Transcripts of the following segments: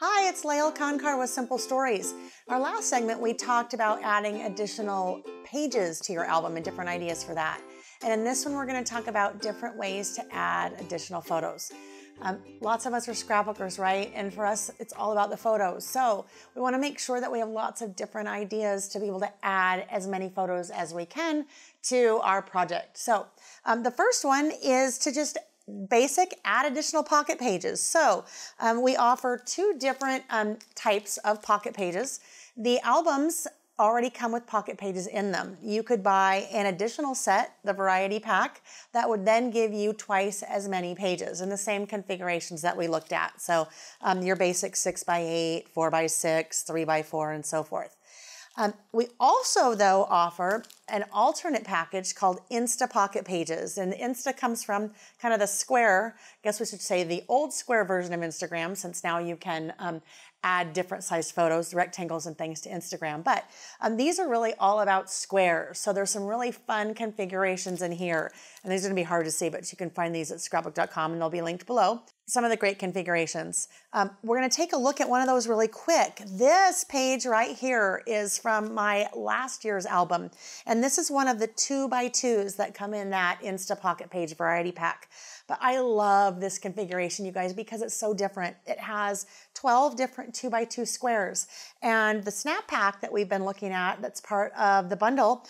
Hi, it's Layle Koncar with Simple Stories. Our last segment, we talked about adding additional pages to your album and different ideas for that. And in this one, we're going to talk about different ways to add additional photos. Lots of us are scrapbookers, right? And for us, it's all about the photos. So we want to make sure that we have lots of different ideas to be able to add as many photos as we can to our project. So the first one is to just basic add additional pocket pages. So we offer two different types of pocket pages. The albums already come with pocket pages in them. You could buy an additional set, the variety pack, that would then give you twice as many pages in the same configurations that we looked at. So your basic 6x8, 4x6, 3x4, and so forth. We also, though, offer an alternate package called Insta Pocket Pages. And Insta comes from kind of the square, I guess we should say the old square version of Instagram, since now you can add different size photos, rectangles and things to Instagram. But these are really all about squares. So there's some really fun configurations in here. And these are going to be hard to see, but you can find these at Scrapbook.com and they'll be linked below. Some of the great configurations. We're going to take a look at one of those really quick. This page right here is from my last year's album. And this is one of the 2x2s that come in that Insta Pocket Page variety pack. But I love this configuration, you guys, because it's so different. It has 12 different 2x2 squares. And the snap pack that we've been looking at, that's part of the bundle,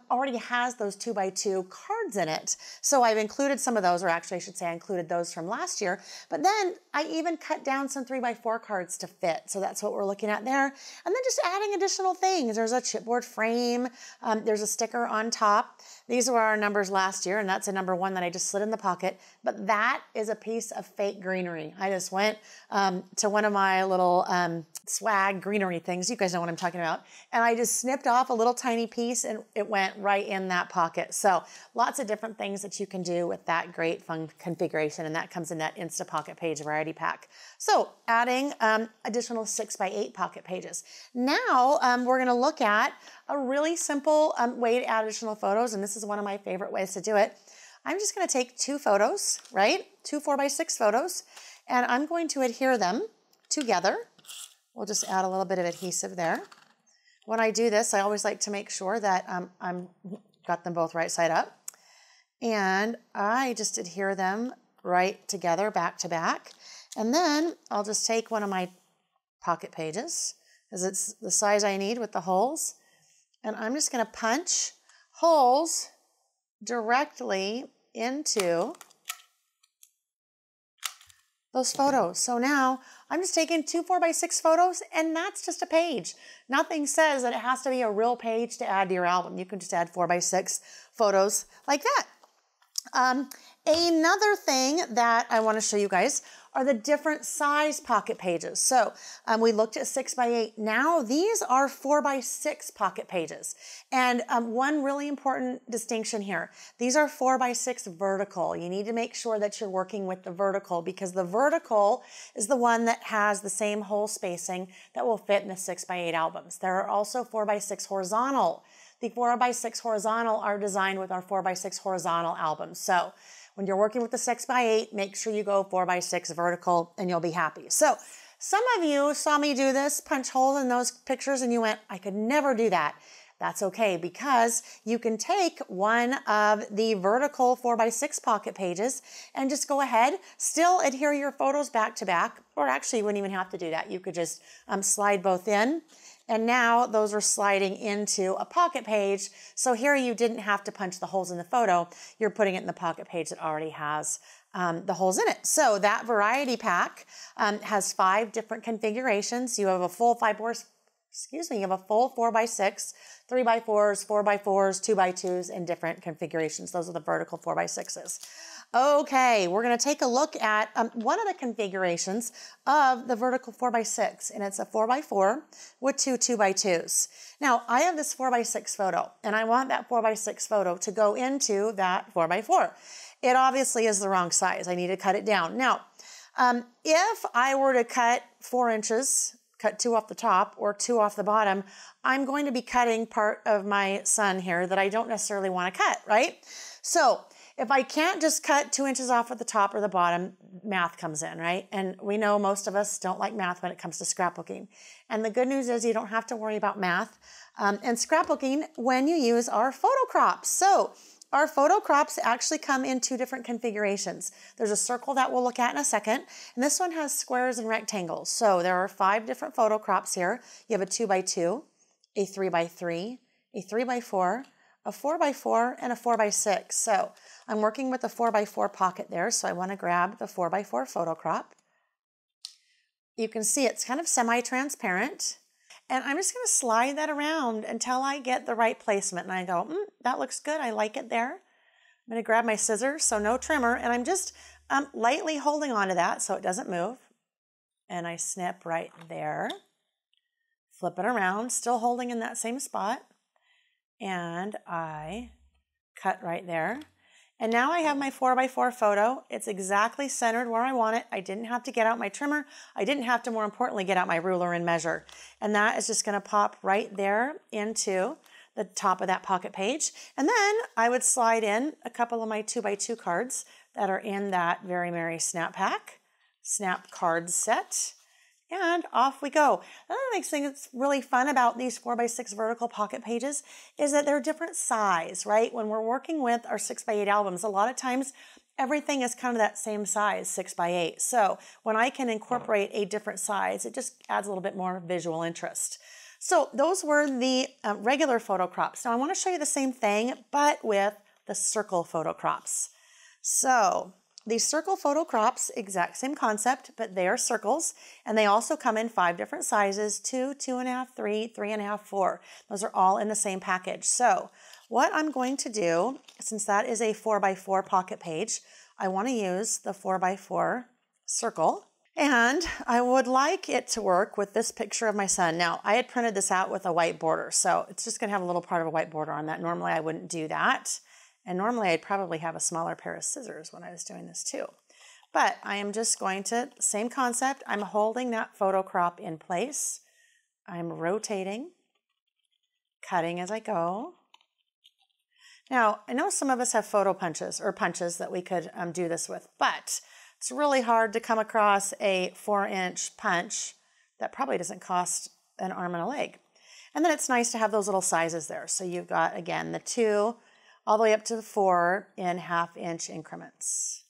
already has those 2x2 cards in it. So I've included some of those, or actually I should say I included those from last year. But then I even cut down some 3x4 cards to fit. So that's what we're looking at there. And then just adding additional things. There's a chipboard frame. There's a sticker on top. These were our numbers last year, and that's a number 1 that I just slid in the pocket. But that is a piece of fake greenery. I just went to one of my little swag greenery things. You guys know what I'm talking about. And I just snipped off a little tiny piece and it went right in that pocket. So lots of different things that you can do with that great fun configuration. And that comes in that Insta Pocket Page variety pack. So adding additional 6x8 pocket pages. Now we're going to look at a really simple way to add additional photos. And this is one of my favorite ways to do it. I'm just going to take 2 photos, right? 2 4x6 photos, and I'm going to adhere them together. We'll just add a little bit of adhesive there. When I do this, I always like to make sure that I'm got them both right side up. And I just adhere them right together, back to back. And then I'll just take one of my pocket pages, as it's the size I need with the holes. And I'm just going to punch holes directly into those photos. So now I'm just taking 2 4x6 photos, and that's just a page. Nothing says that it has to be a real page to add to your album. You can just add 4x6 photos like that. Another thing that I want to show you guys are the different size pocket pages. So we looked at 6x8. Now these are 4x6 pocket pages. And one really important distinction here. These are 4x6 vertical. You need to make sure that you're working with the vertical, because the vertical is the one that has the same hole spacing that will fit in the 6x8 albums. There are also 4x6 horizontal. The 4x6 horizontal are designed with our 4x6 horizontal albums. So when you're working with the 6x8, make sure you go 4x6 vertical and you'll be happy. So some of you saw me do this, punch holes in those pictures, and you went, I could never do that. That's okay, because you can take one of the vertical 4x6 pocket pages and just go ahead, still adhere your photos back to back, or actually you wouldn't even have to do that. You could just slide both in. And now those are sliding into a pocket page. So here you didn't have to punch the holes in the photo. You're putting it in the pocket page that already has the holes in it. So that variety pack has 5 different configurations. You have a full 4x6, 3x4s, 4x4s, 2x2s, and different configurations. Those are the vertical 4x6s. Okay, we're going to take a look at one of the configurations of the vertical 4x6, and it's a 4x4 with 2 2x2s. Now, I have this 4x6 photo, and I want that 4x6 photo to go into that 4x4. It obviously is the wrong size. I need to cut it down. Now, if I were to cut 4 inches, cut 2 off the top or 2 off the bottom, I'm going to be cutting part of my sun here that I don't necessarily want to cut, right? So If I can't just cut 2 inches off at the top or the bottom, math comes in, right? And we know most of us don't like math when it comes to scrapbooking. And the good news is you don't have to worry about math and scrapbooking when you use our photo crops. So our photo crops actually come in 2 different configurations. There's a circle that we'll look at in a second, and this one has squares and rectangles. So there are 5 different photo crops here. You have a 2x2, a 3x3, a 3x4, a 4x4, and a 4x6. So I'm working with the 4x4 pocket there, so I want to grab the 4x4 photo crop. You can see it's kind of semi-transparent. And I'm just going to slide that around until I get the right placement. And I go, that looks good. I like it there. I'm going to grab my scissors, so no trimmer, and I'm just lightly holding onto that so it doesn't move. And I snip right there. Flip it around, still holding in that same spot. And I cut right there. And now I have my 4x4 photo. It's exactly centered where I want it. I didn't have to get out my trimmer. I didn't have to, more importantly, get out my ruler and measure. And that is just going to pop right there into the top of that pocket page. And then I would slide in a couple of my 2x2 cards that are in that Very Merry Snap Pack, Snap Card Set. And off we go. Another makes things really fun about these 4x6 vertical pocket pages is that they're different size, right? When we're working with our 6x8 albums, a lot of times everything is kind of that same size, 6x8. So when I can incorporate a different size, it just adds a little bit more visual interest. So those were the regular photo crops. Now I want to show you the same thing, but with the circle photo crops. So these circle photo crops, exact same concept, but they are circles, and they also come in 5 different sizes, 2, 2.5, 3, 3.5, 4. Those are all in the same package. So what I'm going to do, since that is a 4x4 pocket page, I want to use the 4x4 circle, and I would like it to work with this picture of my son. Now, I had printed this out with a white border, so it's just going to have a little part of a white border on that. Normally, I wouldn't do that. And normally I'd probably have a smaller pair of scissors when I was doing this too. But I am just going to, same concept, I'm holding that photo crop in place. I'm rotating, cutting as I go. Now, I know some of us have photo punches or punches that we could do this with, but it's really hard to come across a 4-inch punch that probably doesn't cost an arm and a leg. And then it's nice to have those little sizes there. So you've got, again, the 2, all the way up to the 4 in 1/2-inch increments.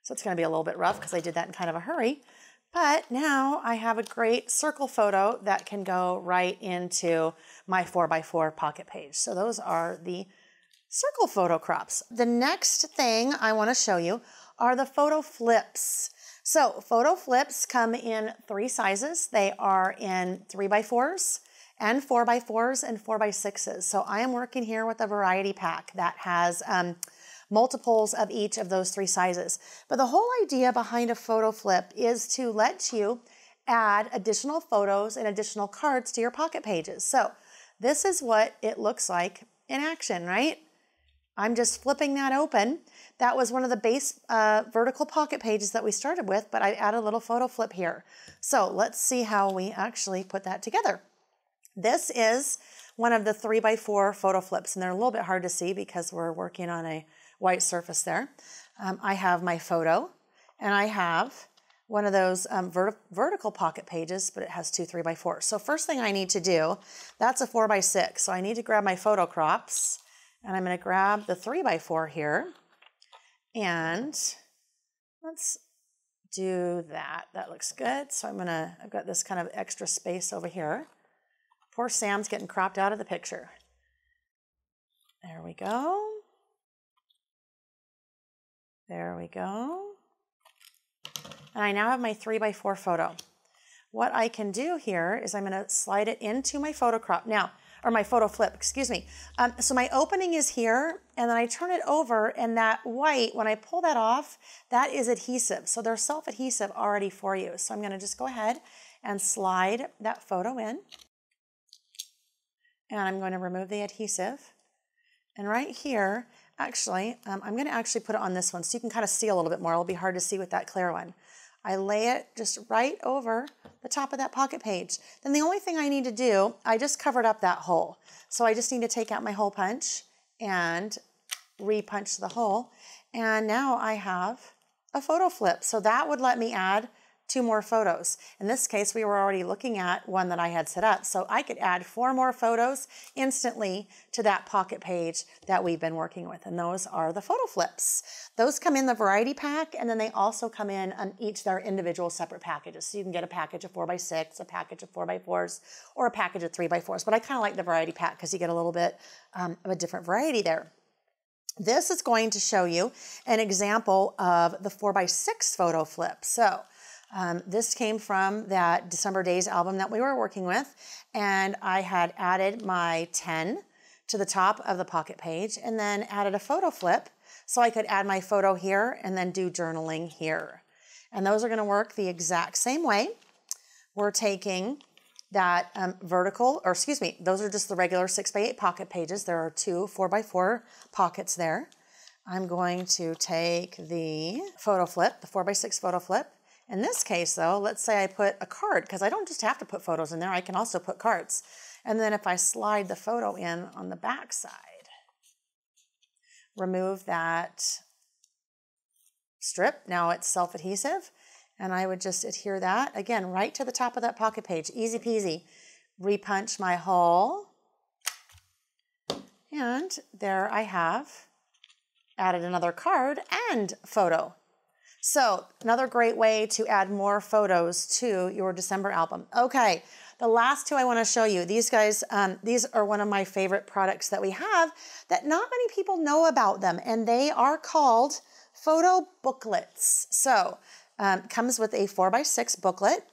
So it's going to be a little bit rough because I did that in kind of a hurry. But now I have a great circle photo that can go right into my 4x4 pocket page. So those are the circle photo crops. The next thing I want to show you are the photo flips. So photo flips come in 3 sizes. They are in 3x4s. And 4x4s and 4x6s. So I am working here with a variety pack that has multiples of each of those 3 sizes. But the whole idea behind a photo flip is to let you add additional photos and additional cards to your pocket pages. So this is what it looks like in action, right? I'm just flipping that open. That was one of the base vertical pocket pages that we started with, but I added a little photo flip here. So let's see how we actually put that together. This is one of the 3x4 photo flips, and they're a little bit hard to see because we're working on a white surface there. I have my photo, and I have one of those vertical pocket pages, but it has 2 3x4s. So first thing I need to do, that's a 4x6. So I need to grab my photo crops, and I'm going to grab the 3x4 here, and let's do that. That looks good. So I've got this kind of extra space over here. Poor Sam's getting cropped out of the picture. There we go. There we go. And I now have my 3x4 photo. What I can do here is I'm going to slide it into my photo crop now, or my photo flip, excuse me. So my opening is here, and then I turn it over, and that white, when I pull that off, that is adhesive. So they're self-adhesive already for you. So I'm going to just go ahead and slide that photo in. And I'm going to remove the adhesive. And right here, actually, I'm going to actually put it on this one so you can kind of see a little bit more. It'll be hard to see with that clear one. I lay it just right over the top of that pocket page. Then the only thing I need to do, I just covered up that hole. So I just need to take out my hole punch and re-punch the hole, and now I have a photo flip. So that would let me add 2 more photos. In this case, we were already looking at one that I had set up. So I could add 4 more photos instantly to that pocket page that we've been working with. And those are the photo flips. Those come in the variety pack, and then they also come in on each their individual separate packages. So you can get a package of 4x6, a package of 4x4s, or a package of 3x4s. But I kind of like the variety pack because you get a little bit of a different variety there. This is going to show you an example of the 4x6 photo flip. So this came from that December Days album that we were working with, and I had added my 10 to the top of the pocket page and then added a photo flip so I could add my photo here and then do journaling here. And those are going to work the exact same way. We're taking that those are just the regular 6x8 pocket pages. There are 2 4x4 pockets there. I'm going to take the photo flip, the 4x6 photo flip. In this case, though, let's say I put a card, because I don't just have to put photos in there, I can also put cards. And then if I slide the photo in on the back side, remove that strip, now it's self-adhesive, and I would just adhere that, again, right to the top of that pocket page, easy peasy. Repunch my hole, and there I have added another card and photo. So another great way to add more photos to your December album. Okay, the last 2 I want to show you. These guys, these are one of my favorite products that we have that not many people know about them, and they are called photo booklets. So comes with a 4x6 booklet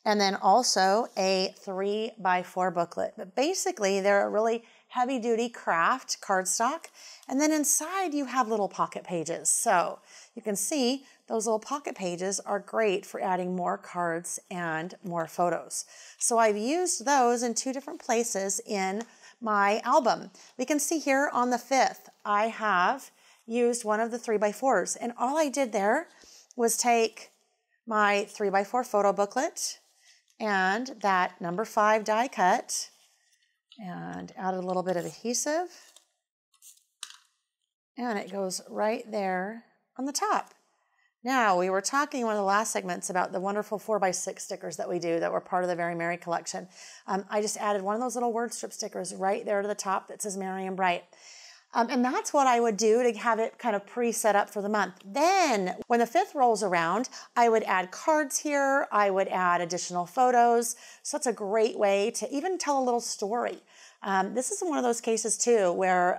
and then also a 3x4 booklet. But basically, they're a really heavy-duty craft cardstock, and then inside you have little pocket pages. So you can see those little pocket pages are great for adding more cards and more photos. So I've used those in 2 different places in my album. We can see here on the 5th, I have used one of the 3x4s, and all I did there was take my 3x4 photo booklet and that number 5 die cut and added a little bit of adhesive, and it goes right there on the top. Now, we were talking in one of the last segments about the wonderful 4x6 stickers that we do that were part of the Very Merry collection. I just added one of those little word strip stickers right there to the top that says Merry and Bright. And that's what I would do to have it kind of pre-set up for the month. Then, when the 5th rolls around, I would add cards here. I would add additional photos. So it's a great way to even tell a little story. This is one of those cases, too, where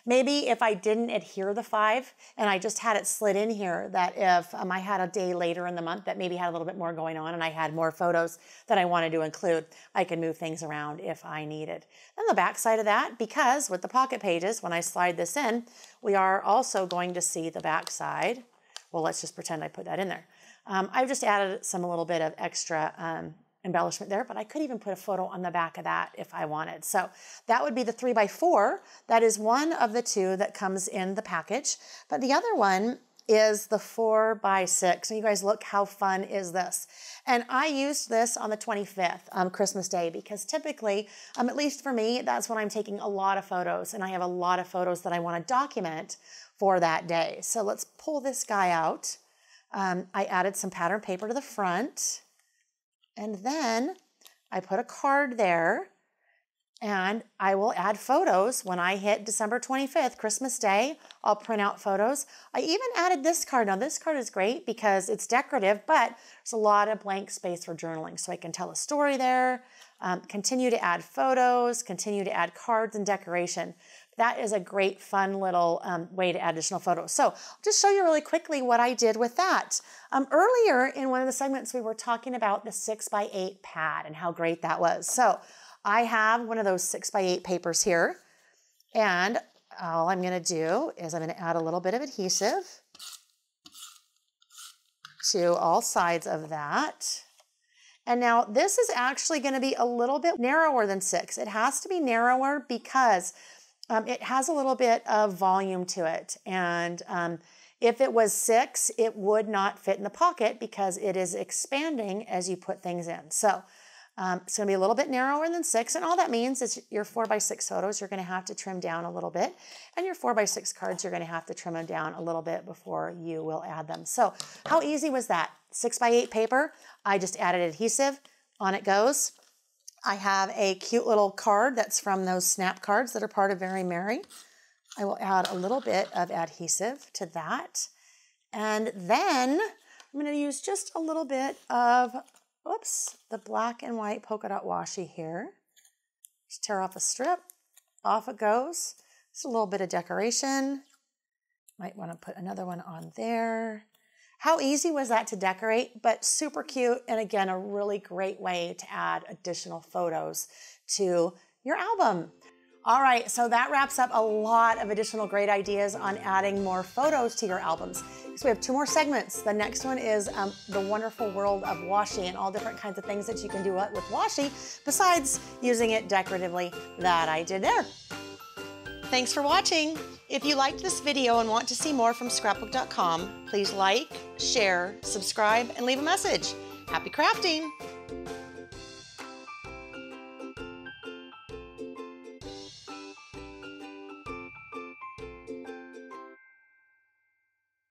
maybe if I didn't adhere the 5 and I just had it slid in here, that if I had a day later in the month that maybe had a little bit more going on and I had more photos that I wanted to include, I could move things around if I needed. Then the back side of that, because with the pocket pages, when I slide this in, we are also going to see the back side. Well, let's just pretend I put that in there. I've just added a little bit of extra embellishment there, but I could even put a photo on the back of that if I wanted. So that would be the 3x4. That is one of the 2 that comes in the package, but the other one is the 4x6. And you guys look how fun is this. And I used this on the 25th, Christmas Day, because typically, at least for me, that's when I'm taking a lot of photos, and I have a lot of photos that I want to document for that day. So let's pull this guy out. I added some pattern paper to the front. And then I put a card there, and I will add photos when I hit December 25th, Christmas Day. I'll print out photos. I even added this card. Now this card is great because it's decorative, but there's a lot of blank space for journaling. So I can tell a story there, continue to add photos, continue to add cards and decoration. That is a great, fun little way to add additional photos. So I'll just show you really quickly what I did with that. Earlier in one of the segments, we were talking about the 6x8 pad and how great that was. So I have one of those 6x8 papers here, and all I'm going to do is I'm going to add a little bit of adhesive to all sides of that. And now this is actually going to be a little bit narrower than 6. It has to be narrower because it has a little bit of volume to it. And if it was 6, it would not fit in the pocket because it is expanding as you put things in. So It's going to be a little bit narrower than 6, and all that means is your 4x6 photos you're going to have to trim down a little bit, and your 4x6 cards you're going to have to trim them down a little bit before you will add them. So how easy was that? 6x8 paper, I just added adhesive, on it goes. I have a cute little card that's from those snap cards that are part of Very Merry. I will add a little bit of adhesive to that, and then I'm going to use just a little bit of the black and white polka dot washi here. Just tear off a strip, off it goes. Just a little bit of decoration. Might want to put another one on there. How easy was that to decorate, but super cute, and again, a really great way to add additional photos to your album. All right, so that wraps up a lot of additional great ideas on adding more photos to your albums. So we have 2 more segments. The next one is the wonderful world of washi and all different kinds of things that you can do with washi besides using it decoratively that I did there. Thanks for watching. If you liked this video and want to see more from Scrapbook.com, please like, share, subscribe, and leave a message. Happy crafting!